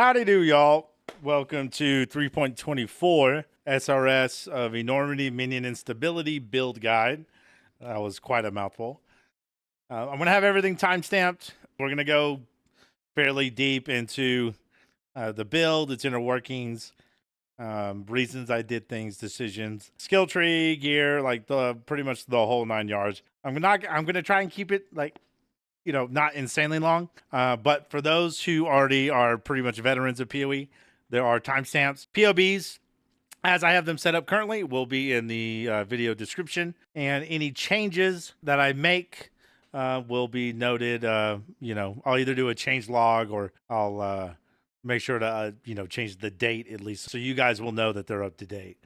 Howdy do, y'all. Welcome to 3.24 SRS of Enormity Minion Instability build guide. That was quite a mouthful. I'm going to have everything timestamped. We're going to go fairly deep into the build, its inner workings, reasons I did things, decisions, skill tree, gear, like pretty much the whole 9 yards. I'm going to try and keep it not insanely long. But for those who already are pretty much veterans of PoE, there are timestamps. POBs, as I have them set up currently, will be in the video description. And any changes that I make will be noted. I'll either do a change log or I'll make sure to, change the date at least so you guys will know that they're up to date.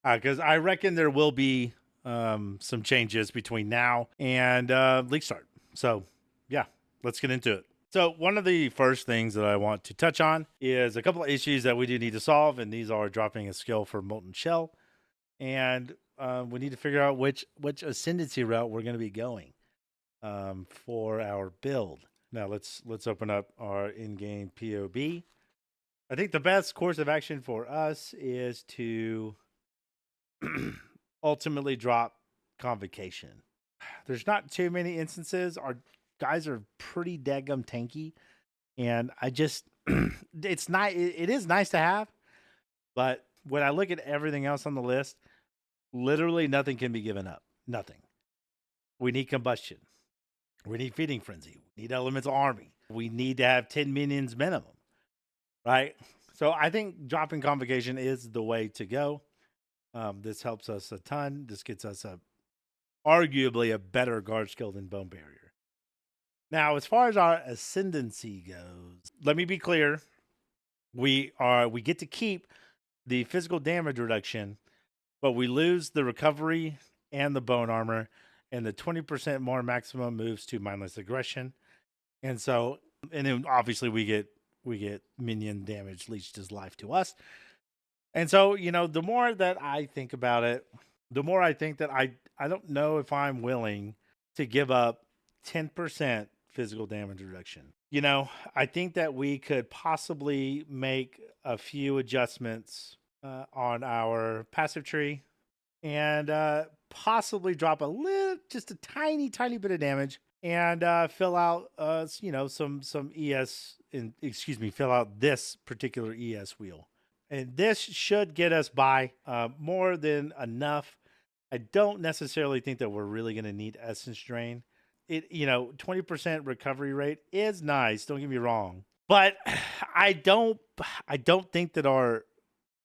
Because I reckon there will be some changes between now and league start. So, yeah, let's get into it. So one of the first things that I want to touch on is a couple of issues that we do need to solve, and these are dropping a skill for Molten Shell, and we need to figure out which ascendancy route we're going to be going for our build. Now let's open up our in-game POB. I think the best course of action for us is to ultimately drop Convocation. There's not too many instances. Our guys are pretty daggum tanky, and I just it's not it is nice to have, but when I look at everything else on the list, literally nothing can be given up. Nothing. We need combustion, we need feeding frenzy, we need elemental army, we need to have 10 minions minimum, right? So I think dropping Convocation is the way to go. This helps us a ton. This gets us arguably a better guard skill than Bone Barrier. Now, as far as our ascendancy goes, let me be clear. We get to keep the physical damage reduction, but we lose the recovery and the bone armor, and the 20% more maximum moves to mindless aggression. And then obviously we get minion damage leached as life to us. And so, the more that I think about it, the more I think that I don't know if I'm willing to give up 10% physical damage reduction. I think that we could possibly make a few adjustments on our passive tree and possibly drop just a tiny bit of damage and fill out some ES fill out this particular ES wheel. And this should get us by more than enough. I don't necessarily think that we're really going to need Essence Drain. 20% recovery rate is nice, don't get me wrong, but I don't think that our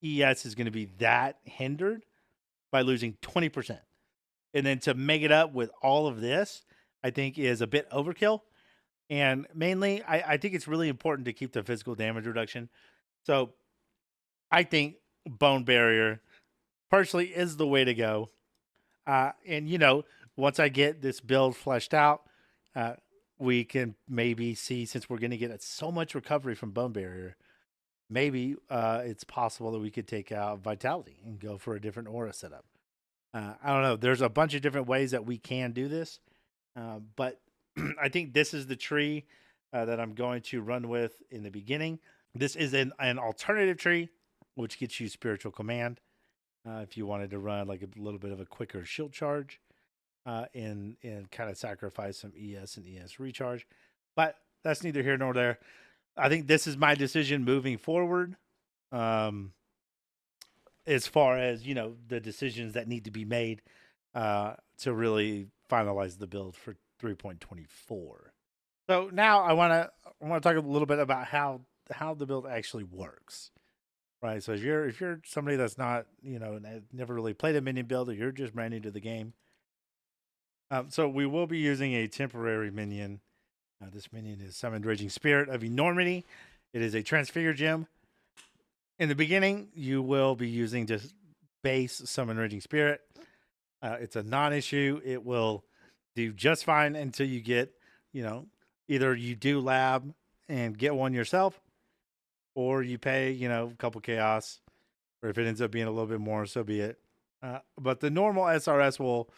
ES is going to be that hindered by losing 20%. And then to make it up with all of this, I think is a bit overkill. And mainly, I think it's really important to keep the physical damage reduction. So I think Bone Barrier personally is the way to go. And once I get this build fleshed out, we can maybe see, since we're going to get so much recovery from Bone Barrier, maybe it's possible that we could take out Vitality and go for a different aura setup. I don't know. There's a bunch of different ways that we can do this, but I think this is the tree that I'm going to run with in the beginning. This is an alternative tree, which gets you Spiritual Command. If you wanted to run like a little bit of a quicker shield charge and kind of sacrifice some ES and ES recharge. But that's neither here nor there. I think this is my decision moving forward as far as, the decisions that need to be made to really finalize the build for 3.24. So now I want to talk a little bit about how the build actually works. Right, so if you're somebody that's not, never really played a minion build, or you're just brand new to the game, so we will be using a temporary minion. This minion is Summoned Raging Spirit of Enormity. It is a Transfigure gem. In the beginning, you will be using just base Summoned Raging Spirit. It's a non-issue. It will do just fine until you get, either you do lab and get one yourself, or you pay, a couple chaos, or if it ends up being a little bit more, so be it. But the normal SRS will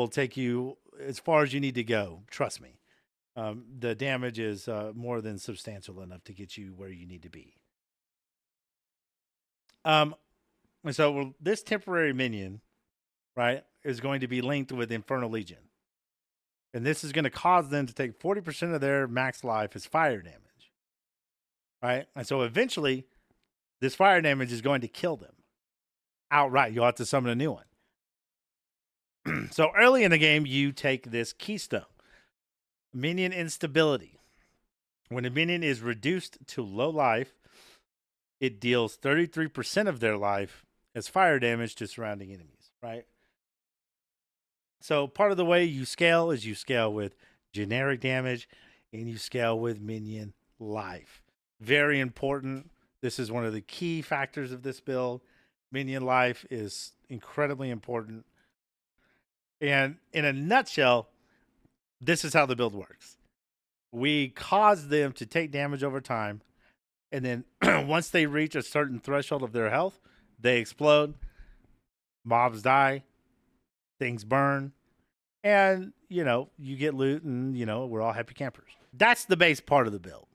take you as far as you need to go. Trust me. The damage is more than substantial enough to get you where you need to be. And so this temporary minion, right, is going to be linked with Infernal Legion. And this is going to cause them to take 40% of their max life as fire damage. Right? And so eventually, this fire damage is going to kill them outright. You'll have to summon a new one. So early in the game, you take this keystone, Minion Instability. When a minion is reduced to low life, it deals 33% of their life as fire damage to surrounding enemies, right? So part of the way you scale is you scale with generic damage and you scale with minion life. Very important. This is one of the key factors of this build. Minion life is incredibly important. And in a nutshell, this is how the build works. We cause them to take damage over time. And then once they reach a certain threshold of their health, they explode. Mobs die. Things burn. And, you know, you get loot and, you know, we're all happy campers. That's the base part of the build.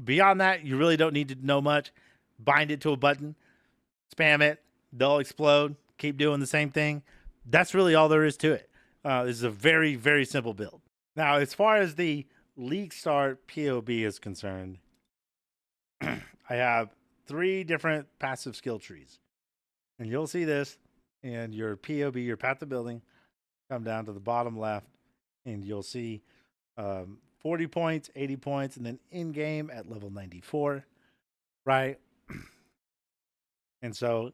Beyond that, you really don't need to know much. Bind it to a button. Spam it. They'll explode. Keep doing the same thing. That's really all there is to it. This is a very, very simple build. Now, as far as the League Start POB is concerned, I have 3 different passive skill trees. And you'll see this in your POB, your path to building. Come down to the bottom left, and you'll see 40 points, 80 points, and then in-game at level 94, right? And so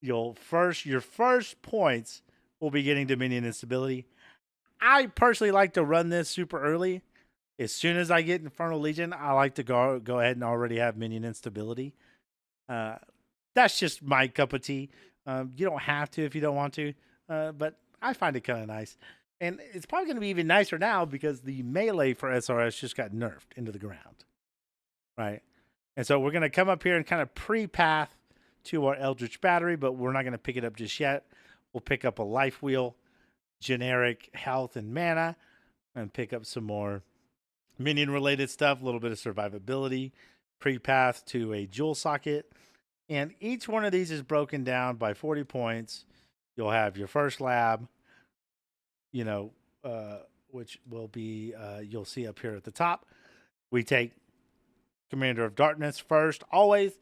your first points will be getting Dominion Instability. I personally like to run this super early. As soon as I get Infernal Legion, I like to go ahead and already have Minion Instability. That's just my cup of tea. You don't have to if you don't want to, but I find it kind of nice. And it's probably going to be even nicer now because the melee for SRS just got nerfed into the ground. Right? And so we're going to come up here and kind of pre-path to our Eldritch Battery, but we're not going to pick it up just yet. We'll pick up a life wheel, generic health and mana, and pick up some more minion-related stuff, a little bit of survivability, pre-path to a jewel socket. And each one of these is broken down by 40 points. You'll have your first lab, you know, which will be, you'll see up here at the top. We take Commander of Darkness first, always,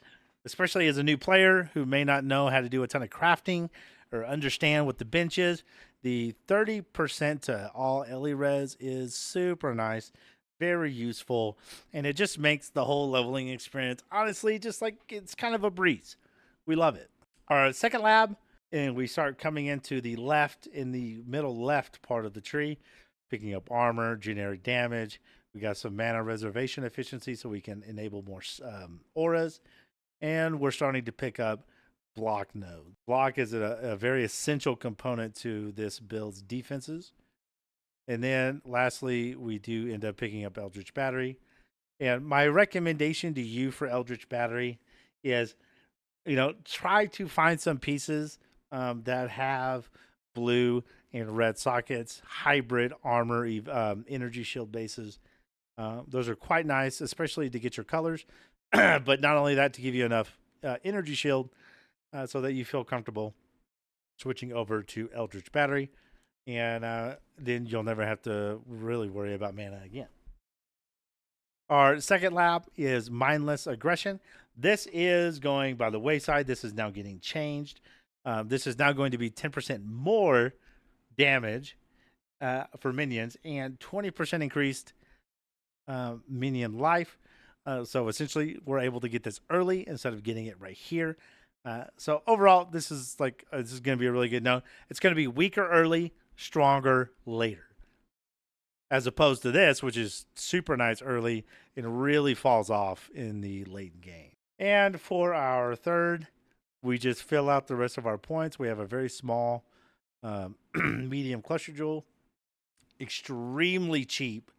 especially as a new player who may not know how to do a ton of crafting or understand what the bench is. The 30% to all Ellie res is super nice, very useful, and it just makes the whole leveling experience, honestly, just like it's kind of a breeze. We love it. Our second lab, and we start coming into the left, in the middle left part of the tree, picking up armor, generic damage. We got some mana reservation efficiency so we can enable more auras. And we're starting to pick up block node. Block is a very essential component to this build's defenses. And then lastly, we do end up picking up Eldritch Battery. And my recommendation to you for Eldritch Battery is, you know, try to find some pieces that have blue and red sockets, hybrid armor, energy shield bases. Those are quite nice, especially to get your colors. But not only that, to give you enough energy shield so that you feel comfortable switching over to Eldritch Battery. And then you'll never have to really worry about mana again. Our second lab is Mindless Aggression. This is going by the wayside. This is now getting changed. This is now going to be 10% more damage for minions and 20% increased minion life. So essentially, we're able to get this early instead of getting it right here. So overall, this is going to be a really good note. It's going to be weaker early, stronger later, as opposed to this, which is super nice early and really falls off in the late game. And for our third, we just fill out the rest of our points. We have a very small medium cluster jewel, extremely cheap.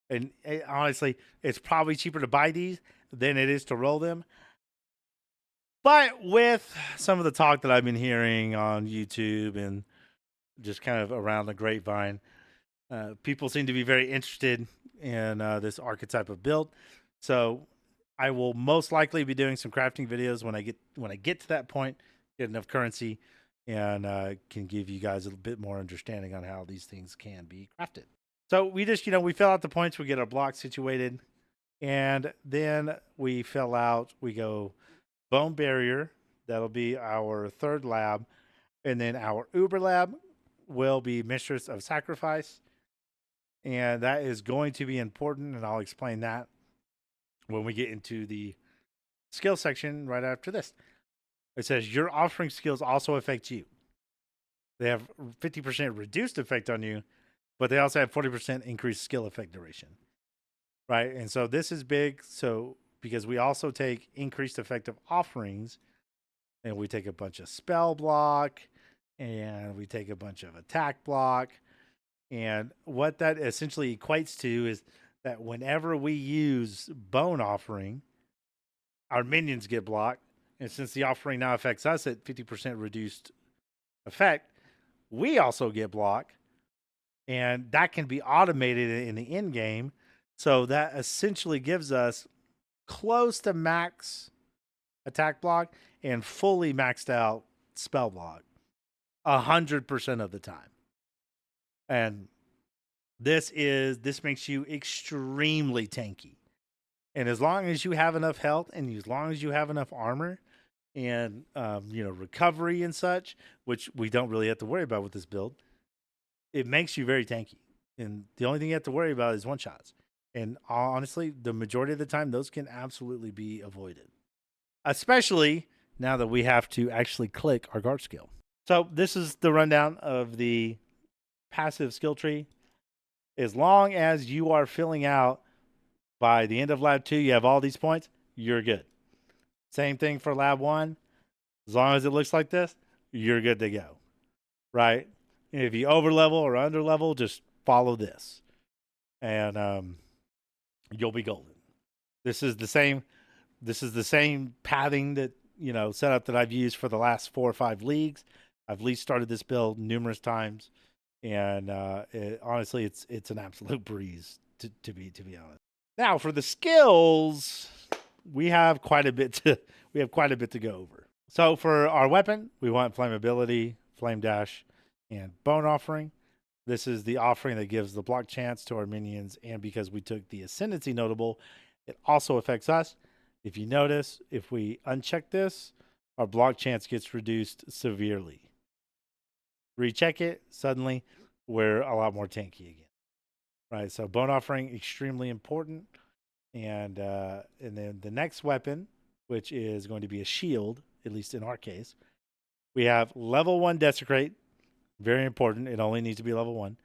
And honestly, it's probably cheaper to buy these than it is to roll them. But with some of the talk that I've been hearing on YouTube and just kind of around the grapevine, people seem to be very interested in this archetype of build. So I will most likely be doing some crafting videos when I get to that point, get enough currency, and can give you guys a bit more understanding on how these things can be crafted. So we just, we fill out the points, we get our block situated, and then we fill out, we go bone barrier. That'll be our third lab. And then our Uber lab will be Mistress of Sacrifice. And that is going to be important. And I'll explain that when we get into the skill section right after this. It says your offering skills also affect you. They have 50% reduced effect on you, but they also have 40% increased skill effect duration. Right. And so this is big. So because we also take increased effective offerings, and we take a bunch of spell block, and we take a bunch of attack block. And what that essentially equates to is that whenever we use bone offering, our minions get blocked. And since the offering now affects us at 50% reduced effect, we also get blocked. And that can be automated in the end game. So that essentially gives us close to max attack block and fully maxed out spell block 100% of the time. And this makes you extremely tanky. And as long as you have enough health and as long as you have enough armor and recovery and such, which we don't really have to worry about with this build, it makes you very tanky. And the only thing you have to worry about is one shots. And honestly, the majority of the time, those can absolutely be avoided, especially now that we have to actually click our guard skill. So this is the rundown of the passive skill tree. As long as you are filling out by the end of lab 2, you have all these points, you're good. Same thing for lab 1. As long as it looks like this, you're good to go. Right? And if you over level or under level, just follow this. And you'll be golden. This is the same pathing that, setup that I've used for the last 4 or 5 leagues. I've at least started this build numerous times, and honestly, it's an absolute breeze to be honest. Now for the skills, we have quite a bit to go over. So for our weapon, we want flammability, flame dash, and bone offering. This is the offering that gives the block chance to our minions, and because we took the ascendancy notable, it also affects us. If you notice, if we uncheck this, our block chance gets reduced severely. Recheck it, suddenly we're a lot more tanky again. Right, so bone offering, extremely important. And then the next weapon, which is going to be a shield, at least in our case, we have level 1 desecrate. Very important. It only needs to be level 1.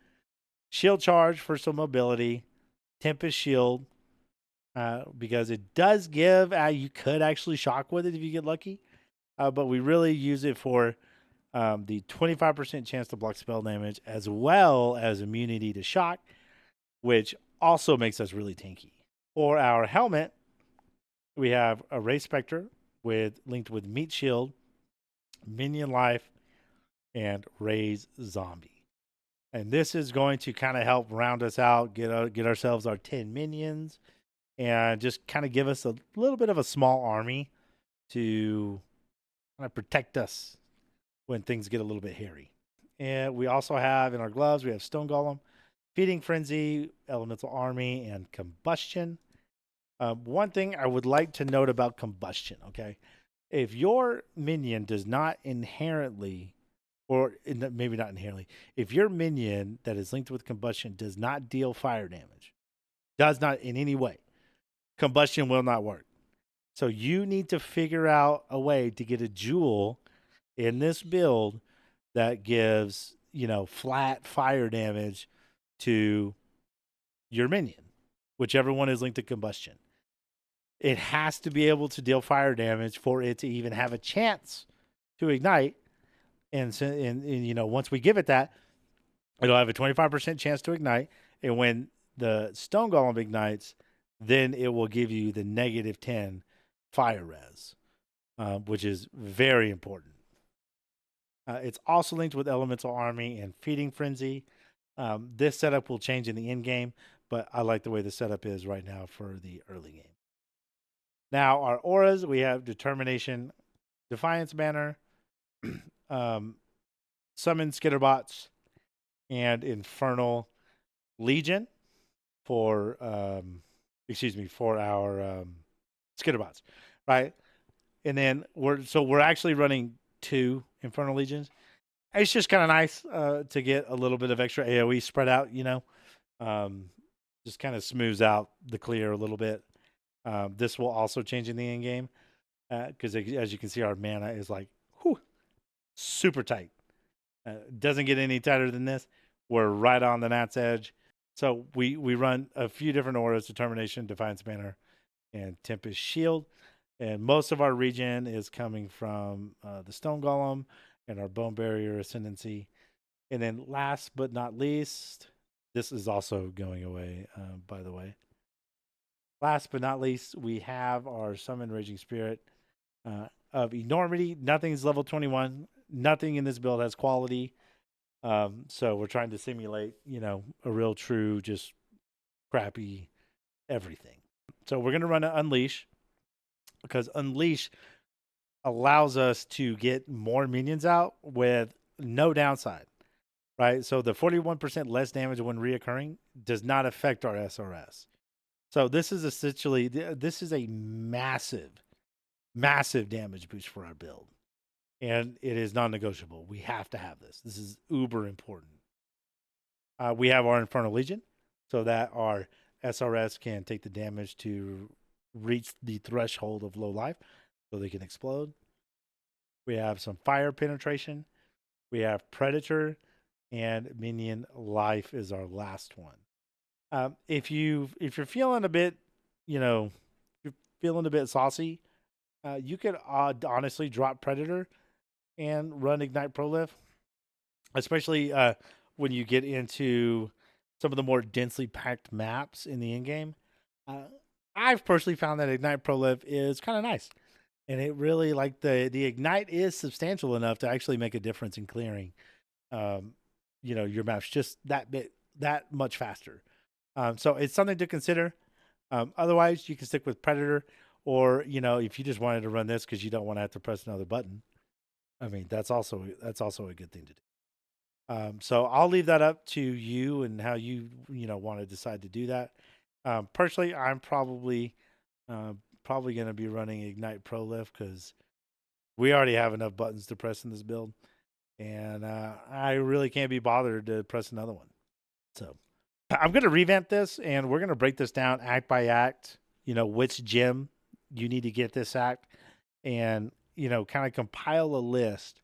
Shield charge for some mobility. Tempest shield. Because it does give, you could actually shock with it if you get lucky. But we really use it for the 25% chance to block spell damage, as well as immunity to shock, which also makes us really tanky. For our helmet, we have a Ray Spectre linked with Meat Shield, Minion Life, and Ray's Zombie. And this is going to kind of help round us out, get ourselves our 10 minions, and just kind of give us a little bit of a small army to kind of protect us when things get a little bit hairy. And we also have in our gloves, we have Stone Golem, Feeding Frenzy, Elemental Army, and Combustion. One thing I would like to note about Combustion, okay? If your minion does not inherently, or maybe not inherently, if your minion that is linked with Combustion does not deal fire damage, does not in any way, Combustion will not work. So you need to figure out a way to get a jewel in this build that gives, flat fire damage to your minion, whichever one is linked to Combustion. It has to be able to deal fire damage for it to even have a chance to ignite. And once we give it that, it'll have a 25% chance to ignite. And when the Stone Golem ignites, then it will give you the -10 fire res, which is very important. It's also linked with Elemental Army and Feeding Frenzy. This setup will change in the end game, but I like the way the setup is right now for the early game. Now our auras, we have Determination, Defiance Banner, Summon Skitterbots, and Infernal Legion for for our Skitterbots, right? And then we're actually running 2 Infernal Legions. It's just kind of nice to get a little bit of extra AoE spread out, just kind of smooths out the clear a little bit. This will also change in the end game because as you can see, our mana is like super tight. Doesn't get any tighter than this. We're right on the gnat's edge. So we run a few different auras: Determination, Defiance Banner, and Tempest Shield. And most of our regen is coming from the Stone Golem and our Bone Barrier Ascendancy. And then last but not least, this is also going away, by the way. Last but not least, we have our Summon Raging Spirit of Enormity. Nothing's level 21. Nothing in this build has quality. So we're trying to simulate, a real true, just crappy everything. So we're going to run an Unleash because Unleash allows us to get more minions out with no downside, right? So the 41% less damage when reoccurring does not affect our SRS. So this is essentially, this is a massive, massive damage boost for our build. And it is non-negotiable. We have to have this. This is uber important. We have our Infernal Legion so that our SRS can take the damage to reach the threshold of low life so they can explode. We have some fire penetration. We have Predator, and Minion Life is our last one. If you're feeling a bit, you're feeling a bit saucy, you could honestly drop Predator and run Ignite Proliff, especially when you get into some of the more densely packed maps in the end game. I've personally found that Ignite Proliff is kind of nice, and it really the Ignite is substantial enough to actually make a difference in clearing, your maps just that much faster. So it's something to consider. Otherwise, you can stick with Predator, or if you just wanted to run this because you don't want to have to press another button. I mean, that's also a good thing to do. So I'll leave that up to you and how you want to decide to do that. Personally, I'm probably going to be running Ignite Proliff because we already have enough buttons to press in this build, and I really can't be bothered to press another one. So I'm going to revamp this, and we're going to break this down act by act. Which gem you need to get this act, and kind of compile a list.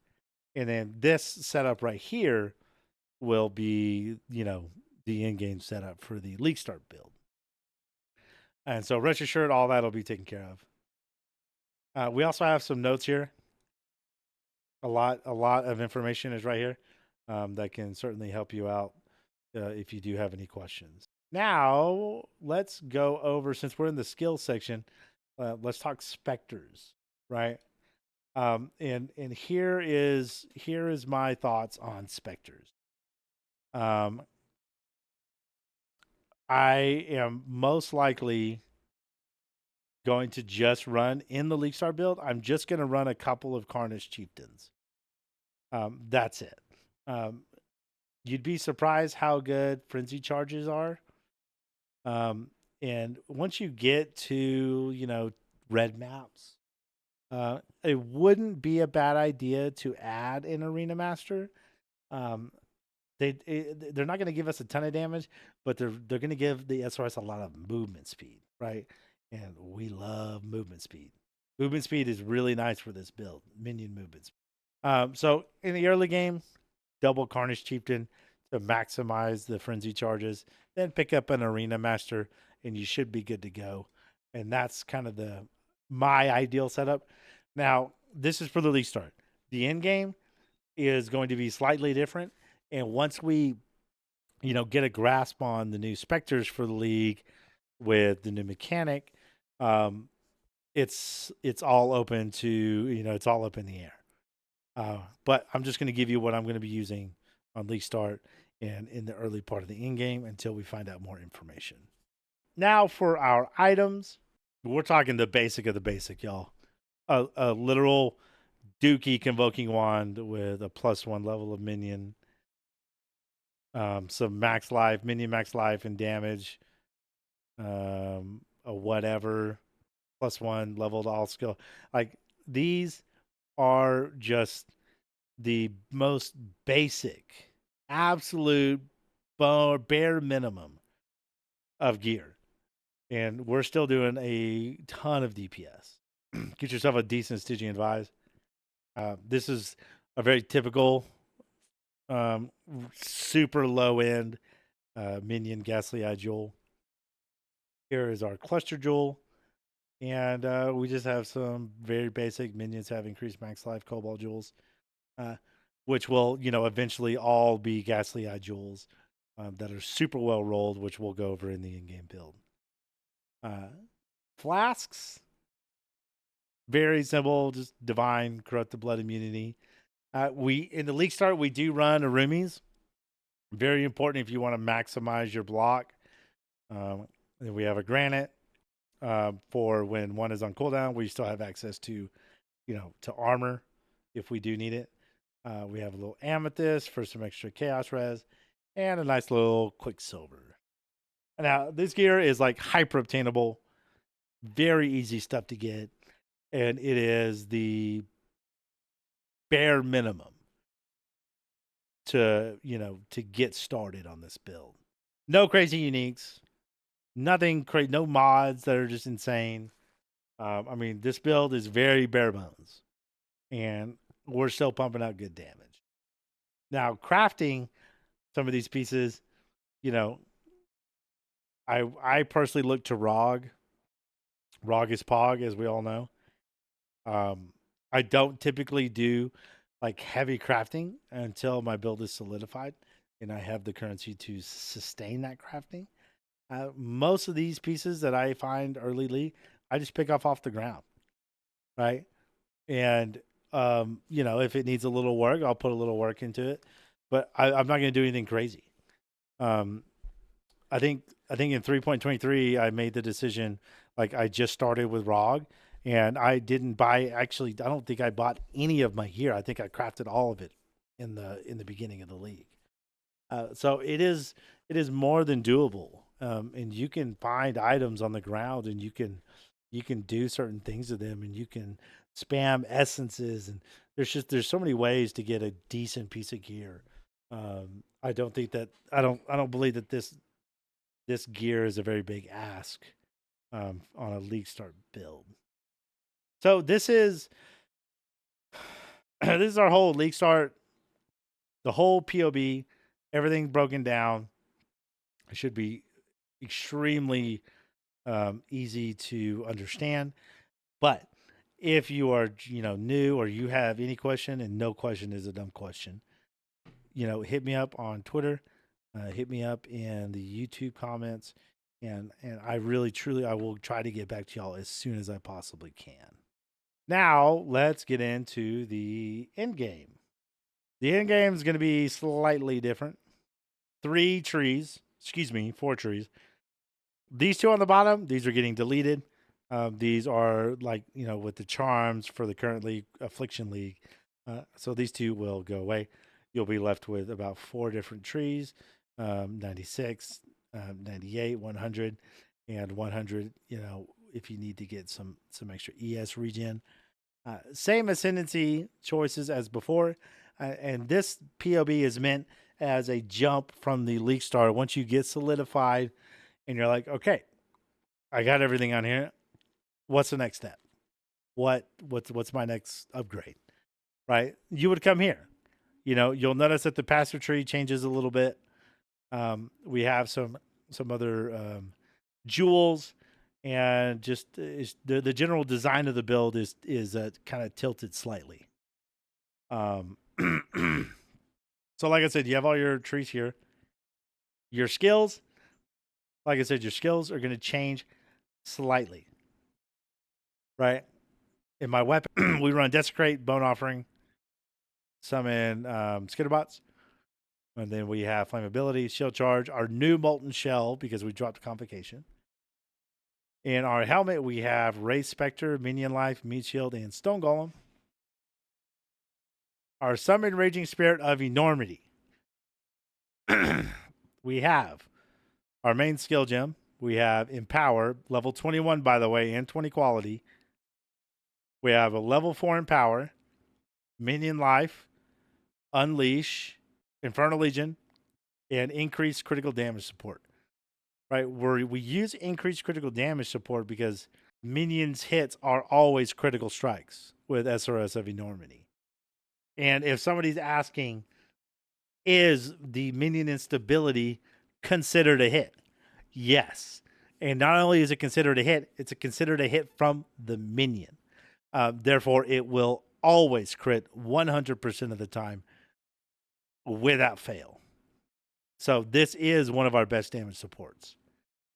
And then this setup right here will be, the in-game setup for the League Start build. And so rest assured, all that will be taken care of. We also have some notes here. A lot of information is right here that can certainly help you out if you do have any questions. Now, let's go over, since we're in the skills section, let's talk Specters, right? And here is my thoughts on Specters. I am most likely going to just run in the League Star build. I'm just going to run a couple of Carnage Chieftains. That's it. You'd be surprised how good frenzy charges are. And once you get to, red maps, it wouldn't be a bad idea to add an Arena Master. They're not going to give us a ton of damage, but they're going to give the SRS a lot of movement speed, right? And we love movement speed. Movement speed is really nice for this build, minion movement speed. So in the early game, double Carnage Chieftain to maximize the frenzy charges, then pick up an Arena Master, and you should be good to go. And that's kind of my ideal setup. Now, this is for the League Start. The end game is going to be slightly different. And once we, get a grasp on the new Specters for the League with the new mechanic, it's all open to, it's all up in the air. But I'm just going to give you what I'm going to be using on League Start and in the early part of the in-game until we find out more information. Now for our items. We're talking the basic of the basic, y'all. A literal Dookie Convoking Wand with a +1 level of minion. Some max life, minion max life and damage. A whatever. +1 level to all skill. Like, these are just the most basic, absolute bare minimum of gear. And we're still doing a ton of DPS. Get yourself a decent Stygian Vise. This is a very typical, super low end minion Ghastly Eye Jewel. Here is our Cluster Jewel. And we just have some very basic minions have increased max life Cobalt Jewels, which will, eventually all be Ghastly Eye Jewels that are super well rolled, which we'll go over in the in-game build. Flasks, very simple, just divine, corrupt the blood immunity. We in the league start we do run Arumis. Very important if you want to maximize your block. Then we have a granite for when one is on cooldown. We still have access to, to armor if we do need it. We have a little amethyst for some extra chaos res, and a nice little quicksilver. Now this gear is like hyper obtainable, very easy stuff to get, and it is the bare minimum to to get started on this build. No crazy uniques, nothing crazy, no mods that are just insane. I mean, this build is very bare bones, and we're still pumping out good damage. Now, crafting some of these pieces, I personally look to ROG. ROG is POG, as we all know. I don't typically do like heavy crafting until my build is solidified and I have the currency to sustain that crafting. Most of these pieces that I find early league, I just pick off the ground, right? And if it needs a little work, I'll put a little work into it. But I'm not going to do anything crazy. I think in 3.23 I made the decision, like, I just started with ROG, and I didn't buy, actually I don't think I bought any of my gear. I think I crafted all of it in the beginning of the league. So it is more than doable. And you can find items on the ground, and you can do certain things with them, and you can spam essences, and there's so many ways to get a decent piece of gear. I don't believe that this gear is a very big ask on a league start build. So this is this is our whole league start, the whole POB, everything broken down. It should be extremely easy to understand. But if you are new, or you have any question, and no question is a dumb question, hit me up on Twitter. Hit me up in the YouTube comments, and I really truly I will try to get back to y'all as soon as I possibly can. Now let's get into the end game. The end game is going to be slightly different. 4 trees. These two on the bottom, these are getting deleted. These are like, with the charms for the current league, Affliction League. So these two will go away. You'll be left with about 4 different trees, 96, 98, 100, and 100, if you need to get some extra ES regen. Same ascendancy choices as before. And this POB is meant as a jump from the league start. Once you get solidified and you're like, okay, I got everything on here, what's the next step? What's my next upgrade? Right? You would come here. You'll notice that the passive tree changes a little bit. We have some other jewels, and just the general design of the build is kind of tilted slightly. So like I said, you have all your trees here. Your skills, like I said, your skills are going to change slightly, right? In my weapon, we run Desecrate, Bone Offering, summon Skitterbots, and then we have Flammability, Shield Charge, our new Molten Shell, because we dropped Convocation. In our helmet, we have Ray Specter, Minion Life, Meat Shield, and Stone Golem. Our Summon Raging Spirit of Enormity. We have our main skill gem. We have Empower, level 21, by the way, and 20 quality. We have a level 4 Empower, Minion Life, Unleash, Infernal Legion, and increased critical damage support. Right? We use increased critical damage support because minions' hits are always critical strikes with SRS of Enormity. And if somebody's asking, is the Minion Instability considered a hit? Yes. And not only is it considered a hit, it's considered a hit from the minion. Therefore, it will always crit 100% of the time without fail. So this is one of our best damage supports.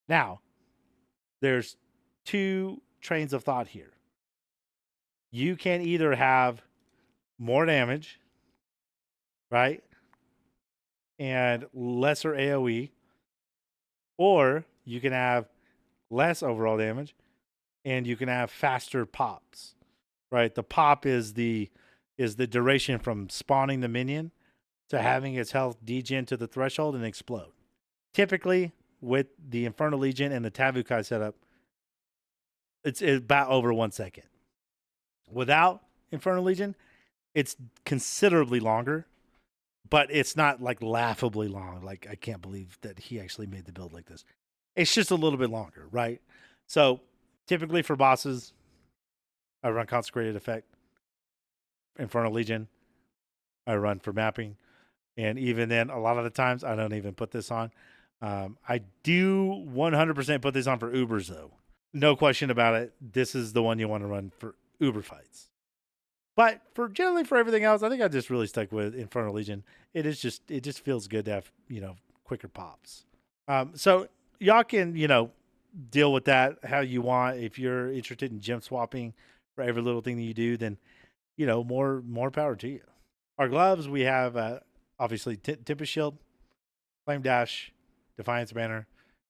Now, there's two trains of thought here. You can either have more damage, right, and lesser AoE, or you can have less overall damage and you can have faster pops, right? The pop is the duration from spawning the minion to having its health degen to the threshold and explode. Typically, with the Infernal Legion and the Tavukai setup, it's about over 1 second. Without Infernal Legion, it's considerably longer, but it's not like laughably long. Like, I can't believe that he actually made the build like this. It's just a little bit longer, right? So typically for bosses, I run Consecrated Effect. Infernal Legion, I run for mapping. And even then, a lot of the times, I don't even put this on. I do 100% put this on for Ubers, though. No question about it. This is the one you want to run for Uber fights. But generally for everything else, I think I just really stuck with Infernal Legion. It just feels good to have, quicker pops. So y'all can, deal with that how you want. If you're interested in gem swapping for every little thing that you do, then, more power to you. Our gloves, we have obviously Tempest Shield, Flame Dash, Defiance Banner,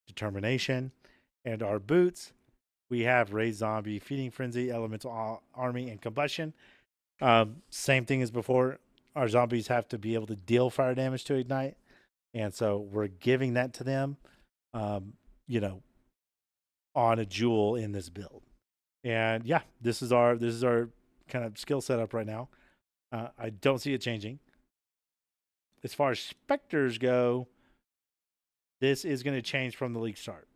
Determination. And our boots, we have Raise Zombie, Feeding Frenzy, Elemental Army, and Combustion. Same thing as before. Our zombies have to be able to deal fire damage to Ignite. And so we're giving that to them, on a jewel in this build. And yeah, this is our kind of skill setup right now. I don't see it changing. As far as Specters go, this is going to change from the league start.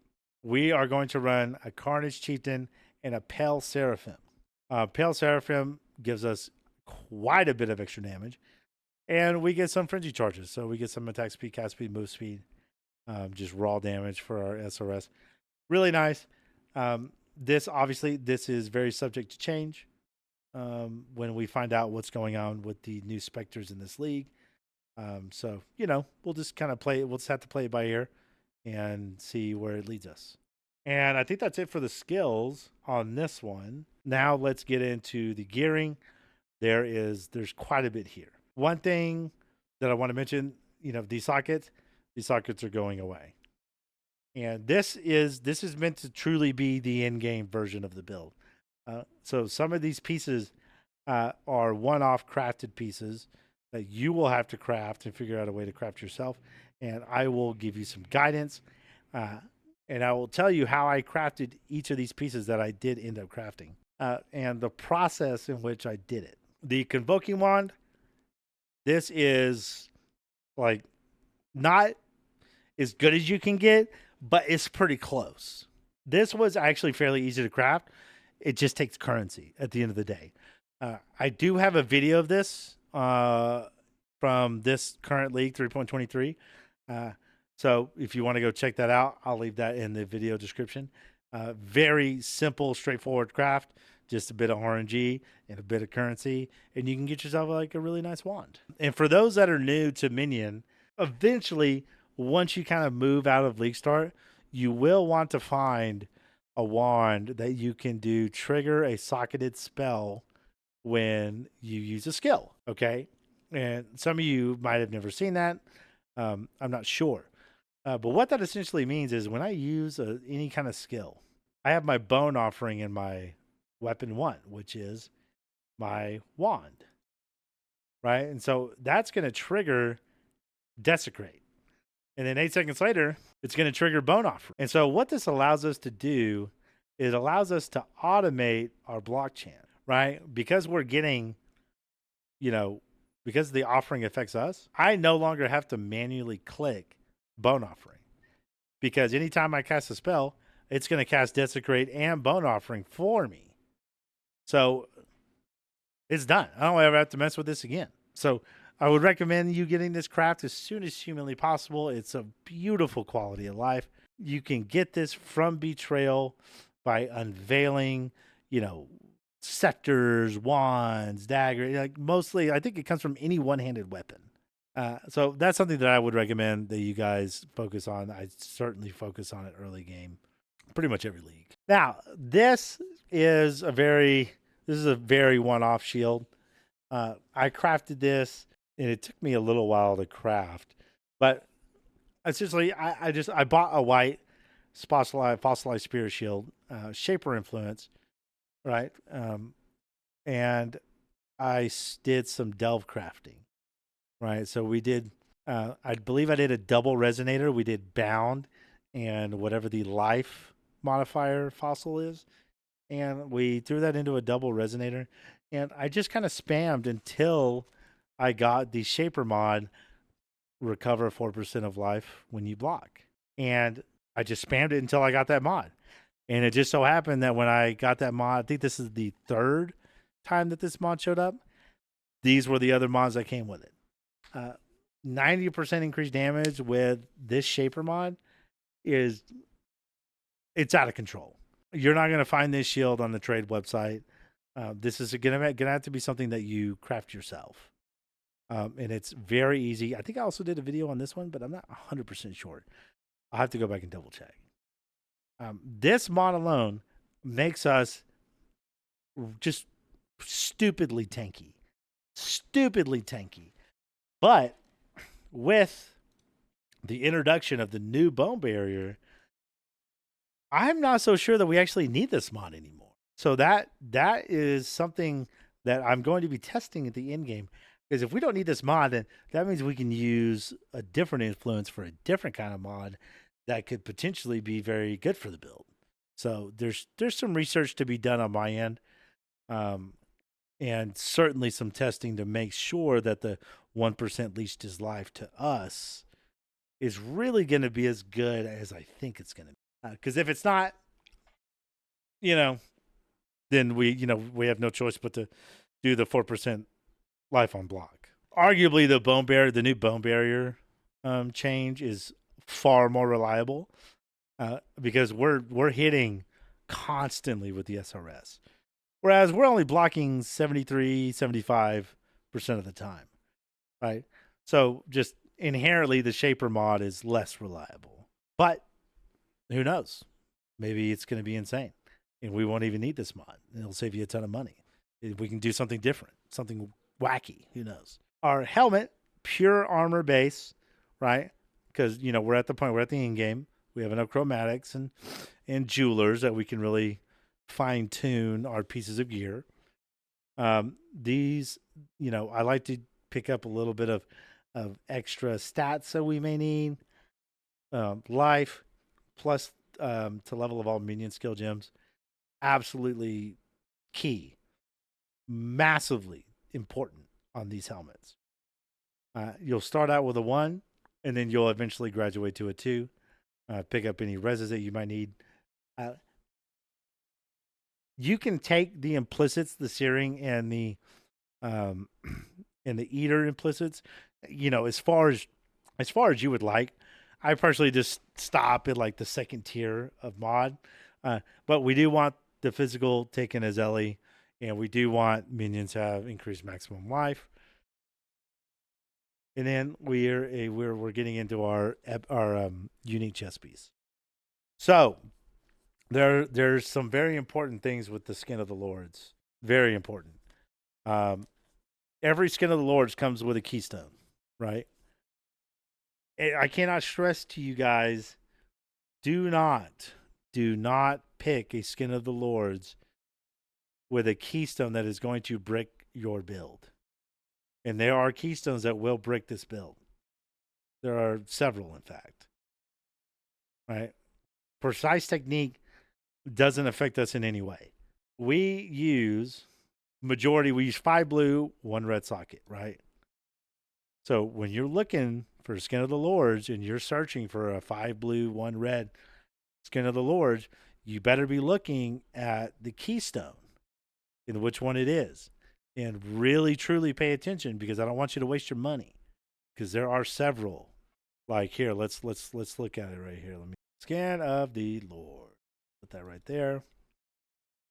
We are going to run a Carnage Chieftain and a Pale Seraphim. Pale Seraphim gives us quite a bit of extra damage, and we get some frenzy charges. So we get some attack speed, cast speed, move speed, just raw damage for our SRS. Really nice. This is very subject to change when we find out what's going on with the new Specters in this league. So, we'll just kind of play it. We'll just have to play it by ear and see where it leads us. And I think that's it for the skills on this one. Now let's get into the gearing. There's quite a bit here. One thing that I want to mention, these sockets are going away. And this is meant to truly be the in-game version of the build. So some of these pieces are one-off crafted pieces that you will have to craft and figure out a way to craft yourself. And I will give you some guidance. And I will tell you how I crafted each of these pieces that I did end up crafting. And the process in which I did it. The Convoking Wand, this is like not as good as you can get, but it's pretty close. This was actually fairly easy to craft. It just takes currency at the end of the day. I do have a video of this from this current league, 3.23. So if you want to go check that out, I'll leave that in the video description. Very simple, straightforward craft. Just a bit of RNG and a bit of currency, and you can get yourself like a really nice wand. And for those that are new to Minion, eventually, once you kind of move out of League Start, you will want to find a wand that you can do trigger a socketed spell when you use a skill, okay? And some of you might have never seen that. I'm not sure. But what that essentially means is when I use any kind of skill, I have my bone offering in my weapon 1, which is my wand, right? And so that's going to trigger desecrate. And then 8 seconds later, it's going to trigger bone offering. And so what this allows us to do is it allows us to automate our block chant, right? Because we're getting, because the offering affects us, I no longer have to manually click bone offering, because anytime I cast a spell, it's going to cast desecrate and bone offering for me. So it's done. I don't ever have to mess with this again. So I would recommend you getting this craft as soon as humanly possible. It's a beautiful quality of life. You can get this from Betrayal by unveiling, scepters, wands, dagger. Like mostly, I think it comes from any one-handed weapon. So that's something that I would recommend that you guys focus on. I certainly focus on it early game, pretty much every league. Now, this is a very one-off shield. I crafted this, and it took me a little while to craft, but essentially, I bought a white fossilized spirit shield, Shaper influence, right? And I did some delve crafting. Right. So we did, I believe I did a double resonator. We did bound and whatever the life modifier fossil is. And we threw that into a double resonator. And I just kind of spammed until I got the Shaper mod, recover 4% of life when you block. And I just spammed it until I got that mod. And it just so happened that when I got that mod, I think this is the 3rd time that this mod showed up. These were the other mods that came with it. 90% increased damage with this Shaper mod it's out of control. You're not going to find this shield on the trade website. This is going to have to be something that you craft yourself. And it's very easy. I think I also did a video on this one, but I'm not 100% sure. I'll have to go back and double check. This mod alone makes us just stupidly tanky. But with the introduction of the new bone barrier, I'm not so sure that we actually need this mod anymore. So that is something that I'm going to be testing at the end game. Because if we don't need this mod, then that means we can use a different influence for a different kind of mod that could potentially be very good for the build. So there's some research to be done on my end. And certainly some testing to make sure that the 1% leached his life to us is really going to be as good as I think it's going to be. Because if it's not, then we have no choice but to do the 4% life on block. Arguably, the new bone barrier change is far more reliable because we're hitting constantly with the SRS. Whereas we're only blocking 73, 75% of the time, right? So just inherently, the Shaper mod is less reliable. But who knows? Maybe it's going to be insane. And we won't even need this mod. It'll save you a ton of money. We can do something different, something wacky. Who knows? Our helmet, pure armor base, right? Because, we're at the end game. We have enough chromatics and jewelers that we can really fine tune our pieces of gear. These, I like to pick up a little bit of extra stats that we may need. Life plus to level of all minion skill gems. Absolutely key. Massively important on these helmets. You'll start out with a 1, and then you'll eventually graduate to a 2. Pick up any reses that you might need. You can take the implicits, the searing and the eater implicits, as far as you would like. I personally just stop at like the 2nd tier of mod. But we do want the physical taken as Ellie, and we do want minions to have increased maximum life. And then we're getting into our unique chest piece. So there's some very important things with the Skin of the Lords. Very important. Every Skin of the Lords comes with a keystone, right? I cannot stress to you guys, do not do not pick a Skin of the Lords with a keystone that is going to brick your build. And there are keystones that will brick this build. There are several, in fact. Right? Precise technique doesn't affect us in any way. We use 5 blue, 1 red socket, right? So when you're looking for Skin of the Lords and you're searching for a 5 blue, 1 red Skin of the Lords, you better be looking at the keystone and which one it is. And really, truly pay attention, because I don't want you to waste your money, because there are several. Like here, let's look at it right here. Let me Skin of the Lord. Put that right there.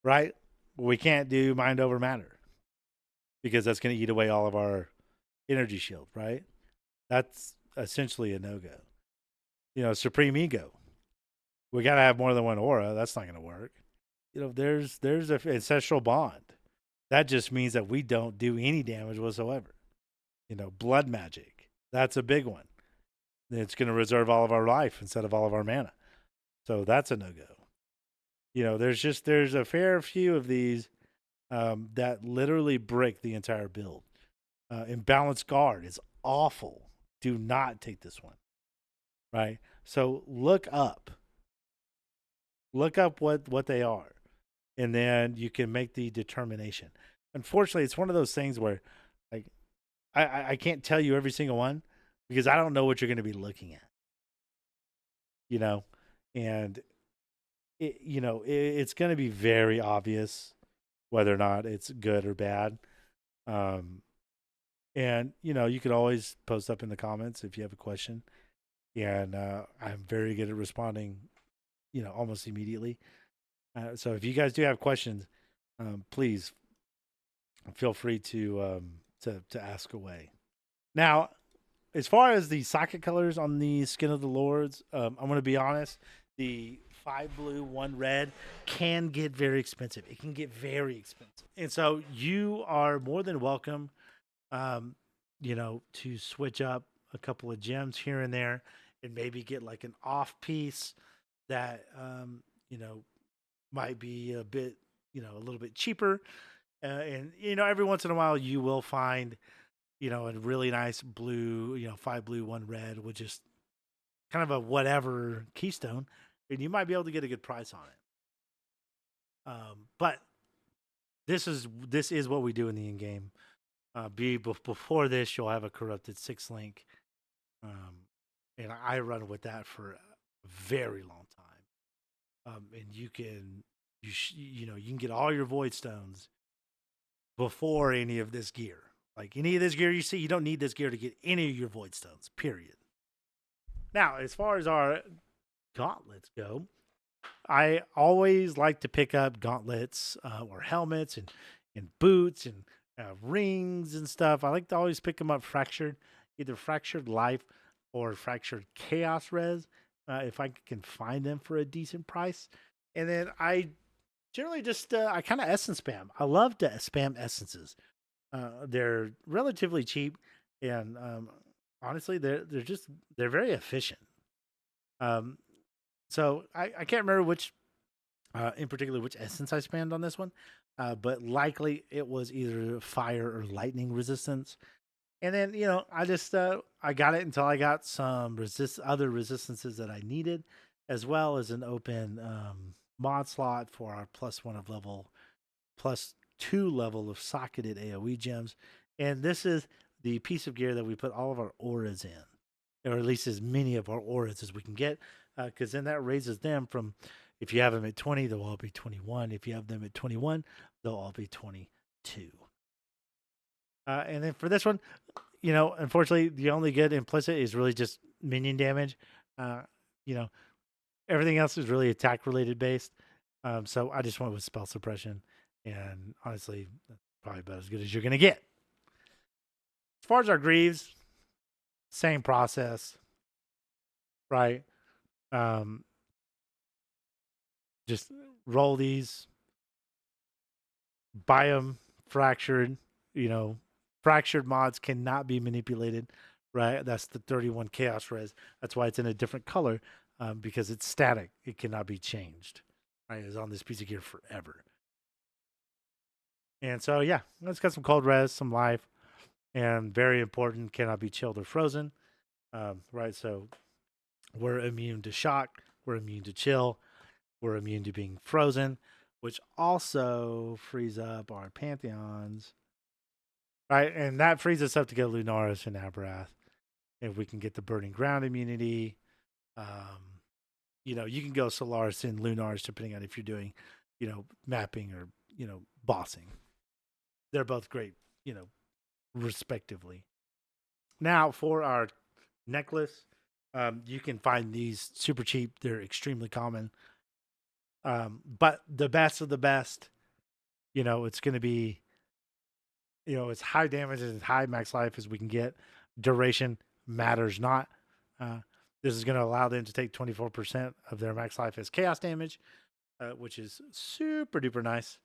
Right? We can't do Mind over Matter, because that's going to eat away all of our energy shield, right? That's essentially a no-go. You know, Supreme Ego. We got to have more than one aura. That's not going to work. You know, there's an ancestral bond. That just means that we don't do any damage whatsoever. You know, blood magic. That's a big one. It's going to reserve all of our life instead of all of our mana. So that's a no-go. You know, there's a fair few of these that literally break the entire build. Imbalanced Guard is awful. Do not take this one. Right? So look up what they are, and then you can make the determination. Unfortunately, it's one of those things where, like, I can't tell you every single one, because I don't know what you're going to be looking at. You know, and it's going to be very obvious whether or not it's good or bad. And you could always post up in the comments if you have a question, and I'm very good at responding, almost immediately. So if you guys do have questions, please feel free to ask away. Now, as far as the socket colors on the Skin of the Lords, I'm going to be honest. The 5 blue, 1 red can get very expensive. It can get very expensive. And so you are more than welcome, to switch up a couple of gems here and there, and maybe get like an off piece that, might be a bit, a little bit cheaper. And every once in a while you will find, a really nice blue, 5 blue, 1 red with just kind of a whatever keystone, and you might be able to get a good price on it. But this is what we do in the in game. Before this, you'll have a corrupted 6-link, and I run with that for a very long time. And you can get all your void stones before any of this gear. Like any of this gear you see, you don't need this gear to get any of your void stones, period. Now, as far as our gauntlets go, I always like to pick up gauntlets or helmets and boots and rings and stuff. I like to always pick them up fractured, either fractured life or fractured chaos res, if I can find them for a decent price. And then I generally just I kind of essence spam. I love to spam essences. They're relatively cheap, and honestly, they're very efficient. So I can't remember which, in particular, which essence I spammed on this one, but likely it was either fire or lightning resistance. And then I just I got it until I got some other resistances that I needed, as well as an open mod slot for our +1 of level, +2 level of socketed AoE gems. And this is the piece of gear that we put all of our auras in, or at least as many of our auras as we can get, because then that raises them from, if you have them at 20, they'll all be 21. If you have them at 21, they'll all be 22. And then for this one, unfortunately, the only good implicit is really just minion damage. Everything else is really attack related based. So I just went with spell suppression, and honestly, that's probably about as good as you're going to get. As far as our greaves, same process, right? Just roll these, buy them fractured. Fractured mods cannot be manipulated, right? That's the 31 chaos res. That's why it's in a different color, because it's static. It cannot be changed. Right, it's on this piece of gear forever. And so yeah, it's got some cold res, some life, and very important, cannot be chilled or frozen. Right, so we're immune to shock, we're immune to chill, we're immune to being frozen, which also frees up our pantheons. Right, and that frees us up to get Lunaris and Abrath. If we can get the burning ground immunity, you can go Solaris and Lunaris depending on if you're doing, mapping or bossing. They're both great, respectively. Now for our necklace, you can find these super cheap. They're extremely common. But the best of the best, it's going to be, it's high damage and high max life as we can get. Duration matters not. This is going to allow them to take 24% of their max life as chaos damage, which is super duper nice.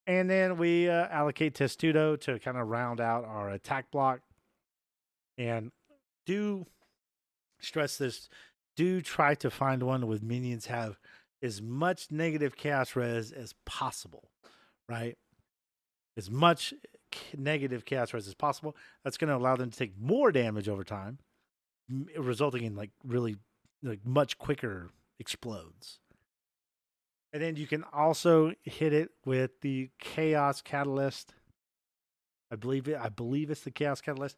And then we allocate Testudo to kind of round out our attack block. And do stress this, do try to find one with minions have as much negative chaos res as possible, right? As much negative chaos res as possible. That's going to allow them to take more damage over time, resulting in really much quicker explodes. And then you can also hit it with the Chaos Catalyst. I believe it's the Chaos Catalyst.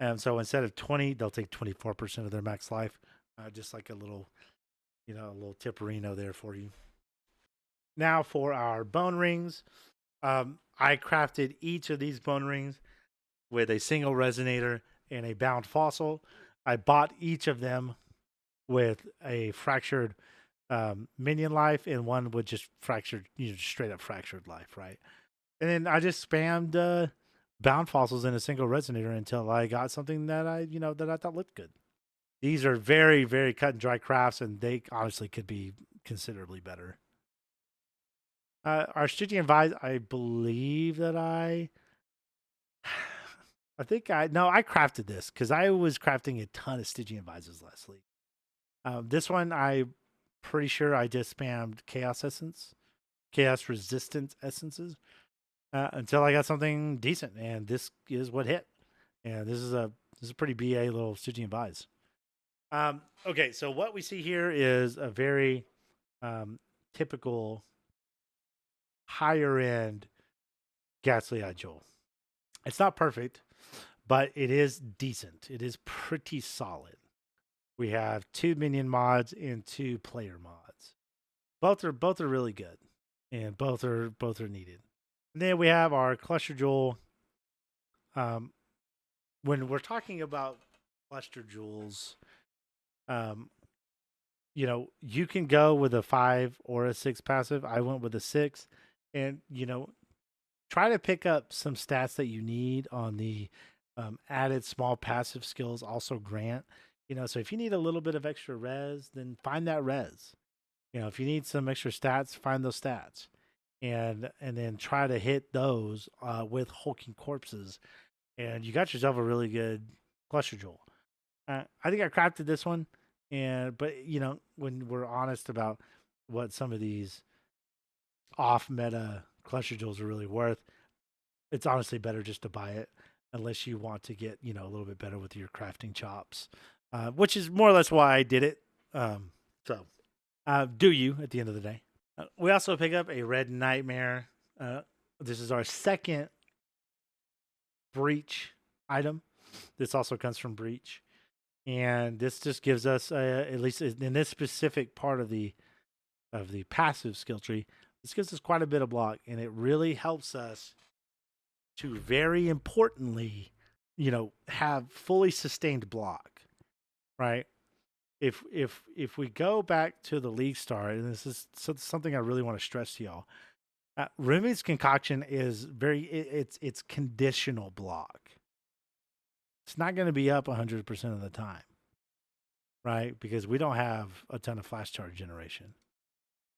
And so instead of 20, they'll take 24% of their max life. Just like a little tipperino there for you. Now for our bone rings. I crafted each of these bone rings with a single resonator and a bound fossil. I bought each of them with a fractured minion life and one with just fractured, straight up fractured life, right? And then I just spammed bound fossils in a single resonator until I got something that I thought looked good. These are very, very cut and dry crafts, and they honestly could be considerably better. Our Stygian Vise, I believe that I crafted this because I was crafting a ton of Stygian Vises last week. This one, I'm pretty sure I just spammed Chaos Resistant Essences until I got something decent, and this is what hit. And this is a pretty BA little Stygian Vise. Okay, so what we see here is a very typical higher end Ghastly Eye Joel. It's not perfect, but it is decent. It is pretty solid. We have 2 minion mods and 2 player mods. Both are really good, and both are needed. And then we have our Cluster Jewel. When we're talking about Cluster Jewels, you can go with a 5 or a 6 passive. I went with a 6, and try to pick up some stats that you need on the added small passive skills. Also grant, so if you need a little bit of extra res, then find that res. If you need some extra stats, find those stats, and then try to hit those with hulking corpses, and you got yourself a really good Cluster Jewel. I think I crafted this one. But when we're honest about what some of these off meta Cluster Jewels are really worth, it's honestly better just to buy it unless you want to get, a little bit better with your crafting chops, which is more or less why I did it. Do you at the end of the day. We also pick up a Red Nightmare. This is our second Breach item. This also comes from Breach. And this just gives us, at least in this specific part of the passive skill tree, this gives us quite a bit of block, and it really helps us to very importantly, have fully sustained block, right? If we go back to the League Star, and this is something I really want to stress to y'all, Remy's Concoction is it's conditional block. It's not going to be up 100% of the time, right? Because we don't have a ton of flash charge generation,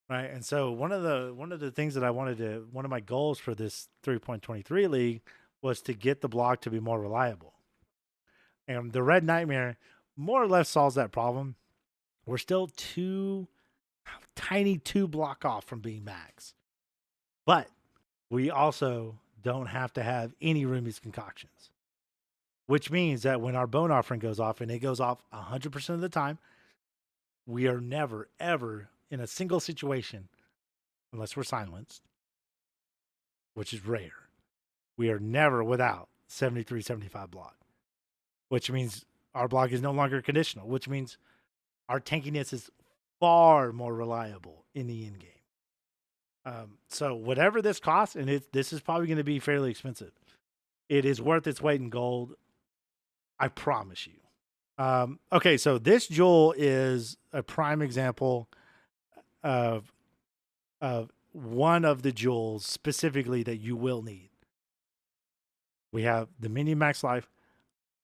right? And so one of the things that one of my goals for this 3.23 league was to get the block to be more reliable. And the Red Nightmare more or less solves that problem. We're still tiny 2 block off from being max. But we also don't have to have any Rumi's concoctions, which means that when our bone offering goes off, and it goes off 100% of the time, we are never, ever in a single situation, unless we're silenced, which is rare. We are never without 73, 75 block, which means our block is no longer conditional, which means our tankiness is far more reliable in the end game. So whatever this costs, and this is probably going to be fairly expensive, it is worth its weight in gold. I promise you. Okay, so this jewel is a prime example of one of the jewels specifically that you will need. We have the minion max life,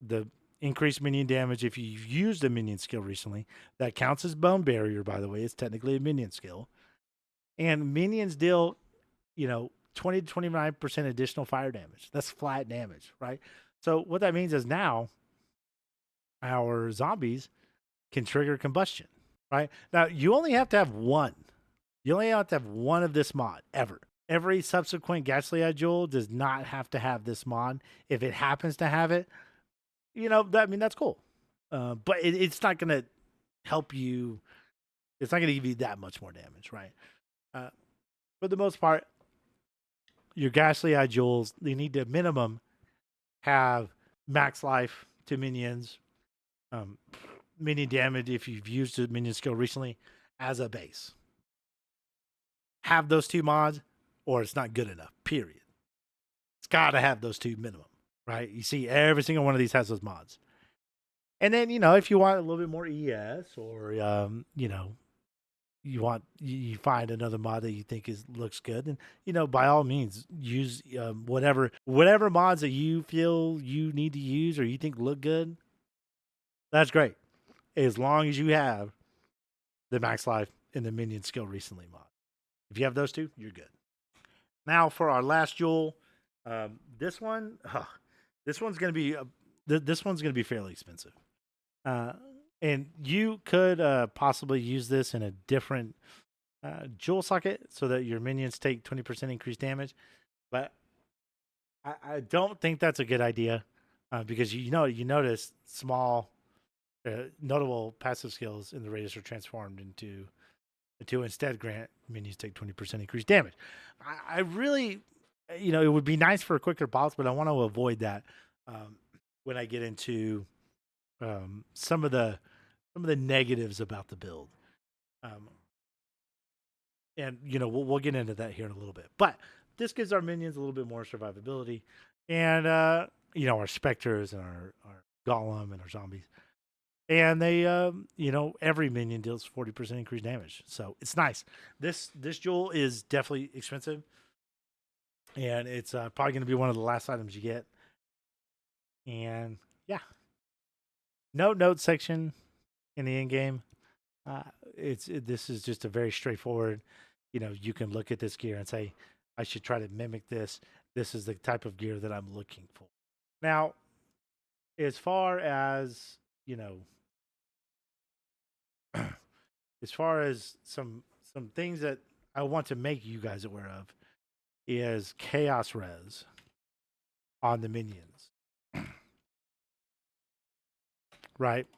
the increased minion damage if you've used a minion skill recently. That counts as bone barrier, by the way. It's technically a minion skill. And minions deal, 20 to 29% additional fire damage. That's flat damage, right? So what that means is now our zombies can trigger combustion, right? Now, you only have to have one. You only have to have one of this mod, ever. Every subsequent Ghastly Jewel does not have to have this mod. If it happens to have it, that's cool. But it's not going to help you. It's not going to give you that much more damage, right? For the most part, your Ghastly Jewels, they need to minimum have max life to minions, minion damage if you've used a minion skill recently as a base. Have those two mods, or it's not good enough, period. It's got to have those two minimum, right? You see, every single one of these has those mods. And then, if you want a little bit more ES, or, you find another mod that you think looks good, and by all means use whatever mods that you feel you need to use or you think look good. That's great, as long as you have the max life and the minion skill recently mod. If you have those two, you're good. Now for our last jewel, this one's gonna be fairly expensive. And you could possibly use this in a different jewel socket so that your minions take 20% increased damage. But I don't think that's a good idea because you notice small, notable passive skills in the radius are transformed into instead grant minions take 20% increased damage. I really, it would be nice for quicker pops, but I want to avoid that when I get into some of the negatives about the build. And we'll get into that here in a little bit. But this gives our minions a little bit more survivability, and our specters and our golem and our zombies. And they, every minion deals 40% increased damage, so it's nice. This jewel is definitely expensive, and it's probably going to be one of the last items you get. And yeah, no note section in the end game. This is just a very straightforward. You can look at this gear and say, I should try to mimic this. This is the type of gear that I'm looking for. Now, as far as as far as some things that I want to make you guys aware of is chaos res on the minions. Right?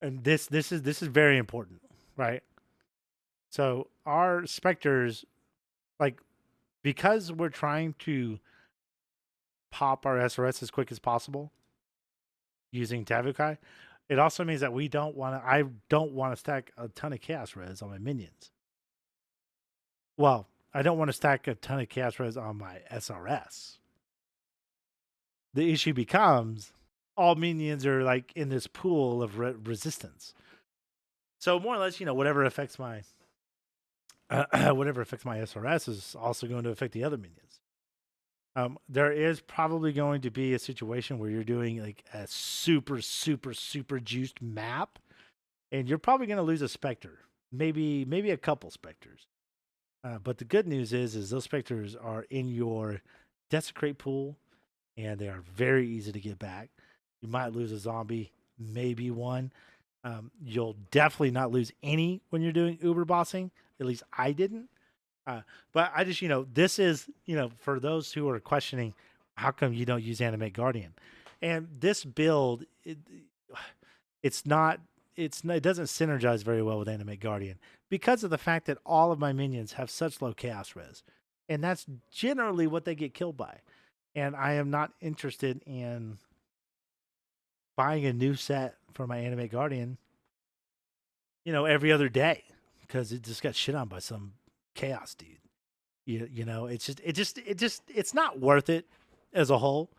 And this is very important, right? So our specters, because we're trying to pop our SRS as quick as possible using Tavukai, it also means that I don't want to stack a ton of chaos res on my minions. Well, I don't want to stack a ton of chaos res on my SRS. The issue becomes all minions are in this pool of resistance. So more or less, whatever affects my SRS is also going to affect the other minions. There is probably going to be a situation where you're doing a super, super, super juiced map, and you're probably going to lose a specter, maybe a couple specters. But the good news is those specters are in your desecrate pool, and they are very easy to get back. You might lose a zombie, maybe one, You'll definitely not lose any when you're doing Uber bossing. At least I didn't. But I just, this is, for those who are questioning, how come you don't use Animate Guardian? And this build, it's not, it doesn't synergize very well with Animate Guardian because of the fact that all of my minions have such low chaos res. And that's generally what they get killed by. And I am not interested in buying a new set for my Animate Guardian, every other day because it just got shit on by some chaos dude. It's not worth it as a whole.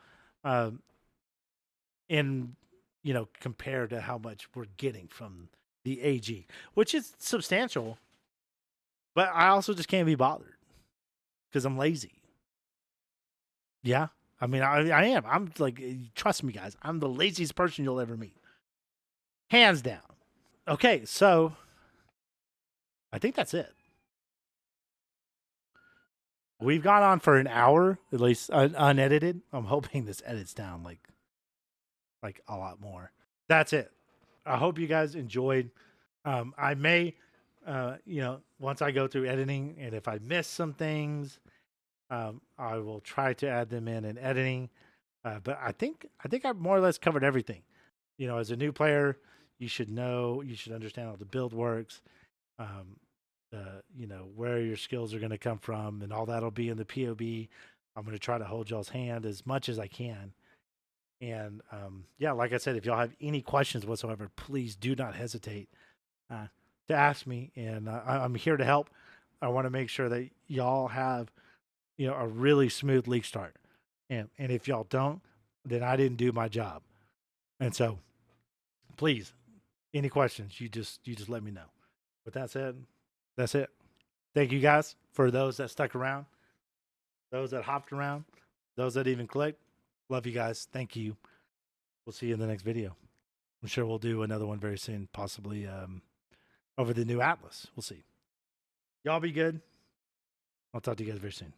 Compared to how much we're getting from the AG, which is substantial. But I also just can't be bothered because I'm lazy. Yeah. I mean, I am. I'm like, trust me, guys. I'm the laziest person you'll ever meet. Hands down. Okay, so I think that's it. We've gone on for an hour, at least unedited. I'm hoping this edits down like a lot more. That's it. I hope you guys enjoyed. I may, once I go through editing, and if I miss some things, I will try to add them in editing. But I think I've more or less covered everything. As a new player, you should understand how the build works. Where your skills are going to come from, and all that'll be in the POB. I'm going to try to hold y'all's hand as much as I can. And like I said, if y'all have any questions whatsoever, please do not hesitate to ask me. And I'm here to help. I want to make sure that y'all have, a really smooth league start. And if y'all don't, then I didn't do my job. And so, please, any questions, you just let me know. With that said, that's it. Thank you guys for those that stuck around, those that hopped around, those that even clicked. Love you guys. Thank you. We'll see you in the next video. I'm sure we'll do another one very soon, possibly over the new Atlas. We'll see. Y'all be good. I'll talk to you guys very soon.